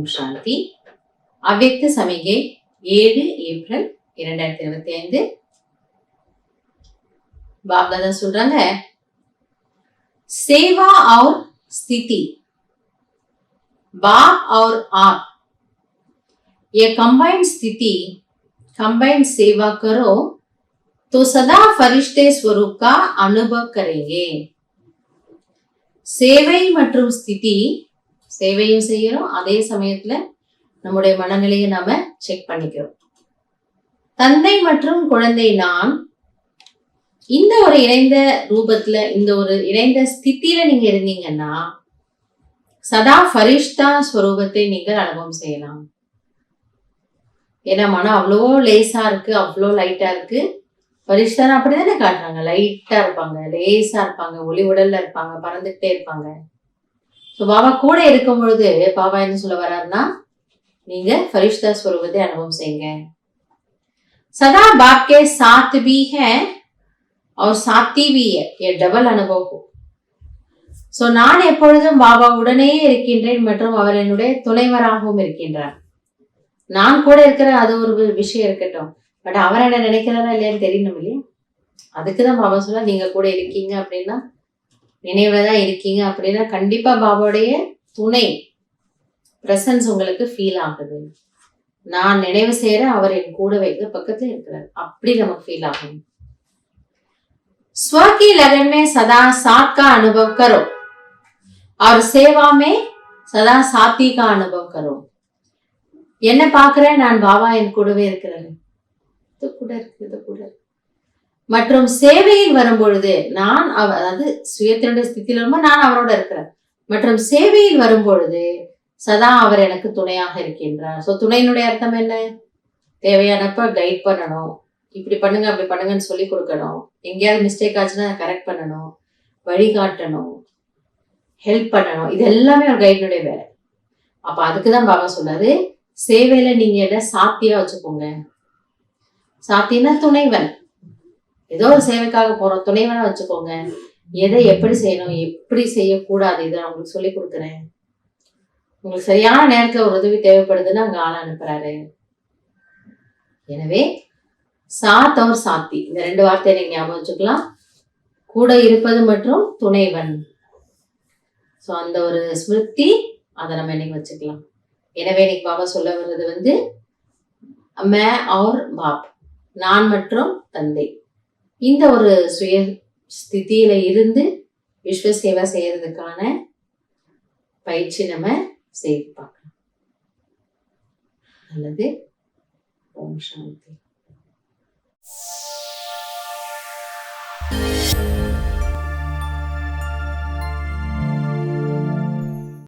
ஓம் சாந்தி. அவ்யக்த சமிகை 7 ஏப்ரல் 2025. बाप-दादा சொல்றாங்க, सेवा और स्थिति, बाप और आप, ये कंबाइंड स्थिति, कंबाइंड सेवा करो तो सदा फरिश्ते स्वरूप का अनुभव करेंगे. சேவை மற்றும் ஸ்திதி, சேவையும் செய்யறோம், அதே சமயத்துல நம்முடைய மனநிலையை நாம செக் பண்ணிக்கிறோம். தந்தை மற்றும் குழந்தை நான் இந்த ஒரு இணைந்த ரூபத்துல, இந்த ஒரு இணைந்த ஸ்திதியில நீங்க இருந்தீங்கன்னா சதா ஃபரிஷ்தா ஸ்வரூபத்தை நீங்கள் அனுபவம் செய்யலாம். ஏன்னா மனம் அவ்வளோ லேசா இருக்கு, அவ்வளோ லைட்டா இருக்கு. ஃபரிஷ்தா அப்படிதானே காட்டுறாங்க, லைட்டா இருப்பாங்க, லேசா இருப்பாங்க, ஒளி உடல்ல இருப்பாங்க, பறந்துகிட்டே இருப்பாங்க. பாபா கூட இருக்கும் பொழுது பாபா என்ன சொல்ல வர்றாருன்னா, நீங்க ஃபரிஷ்தா ஸ்வரூபத்தை அனுபவம் செய்யுங்க. सदा बाप के साथ भी है और साथी भी है, ये डबल अनुभव हो. சோ நான் எப்பொழுதும் பாபா உடனே இருக்கின்றேன் மற்றும் அவர் என்னுடைய துணைவராகவும் இருக்கின்றார். நான் கூட இருக்கிற அது ஒரு விஷயம் இருக்கட்டும், பட் அவர் என்ன நினைக்கிறாரா இல்லையான்னு தெரியணும் இல்லையா? அதுக்குதான் பாபா சொல்ல, நீங்க கூட இருக்கீங்க அப்படின்னா, நினைவுலதான் இருக்கீங்க அப்படின்னா கண்டிப்பா பாபாவுடைய துணை பிரசன்ஸ் உங்களுக்கு ஃபீல் ஆகுது. நான் நினைவு செய்யற அவர் என் கூட வைக்கிற பக்கத்துல இருக்கிறார், அப்படி நமக்கு ஃபீல் ஆகும். स्व की लगन में सदा साथ का अनुभव करो और सेवा में सदा साथी का अनुभव करो. என்ன பாக்குறேன், நான் பாபா என் கூடவே இருக்கிறேன், இது கூட இருக்கு, இது கூட இருக்கு. மற்றும் சேவையில் வரும்பொழுது நான் அதாவது சுயத்தினுடைய ஸ்திதியில வரும்போது நான் அவரோட இருக்கிறேன். மற்றும் சேவையில் வரும்பொழுது சதா அவர் எனக்கு துணையாக இருக்கின்றார். சோ துணையினுடைய அர்த்தம் என்ன? தேவையானப்ப கைட் பண்ணணும், இப்படி பண்ணுங்க அப்படி பண்ணுங்கன்னு சொல்லி கொடுக்கணும், எங்கேயாவது மிஸ்டேக் ஆச்சுன்னா கரெக்ட் பண்ணணும், வழிகாட்டணும், ஹெல்ப் பண்ணணும். இது எல்லாமே ஒரு கைடினுடைய வேலை. அப்ப அதுக்குதான் பாபா சொன்னாரு, சேவையில நீங்க என்ன சாத்தியா வச்சுக்கோங்க. சாத்தினா துணைவன், ஏதோ ஒரு சேவைக்காக போறோம், துணைவனா வச்சுக்கோங்க. எதை எப்படி செய்யணும், எப்படி செய்யக்கூடாது, இதை நான் உங்களுக்கு சொல்லி கொடுக்குறேன். உங்களுக்கு சரியான நேரத்துல ஒரு உதவி தேவைப்படுதுன்னா அங்க ஆள் அனுப்புறாரு. எனவே சாத் और சாத்தி, இந்த ரெண்டு வார்த்தையை நீங்க ஞாபகம் வச்சுக்கலாம். கூட இருப்பது மற்றும் துணைவன். சோ அந்த ஒரு ஸ்மிருதி, அதை நம்ம இன்னைக்கு வச்சுக்கலாம். எனவே இன்னைக்கு பாபா சொல்ல வர்றது மே और பாப், நான் மற்றும் தந்தை, இந்த ஒரு சுய ஸ்திதியில இருந்து விஸ்வ சேவை செய்யறதுக்கான பயிற்சி நம்ம செய்து பார்க்கலாம். நல்லது. ஓம் சாந்தி.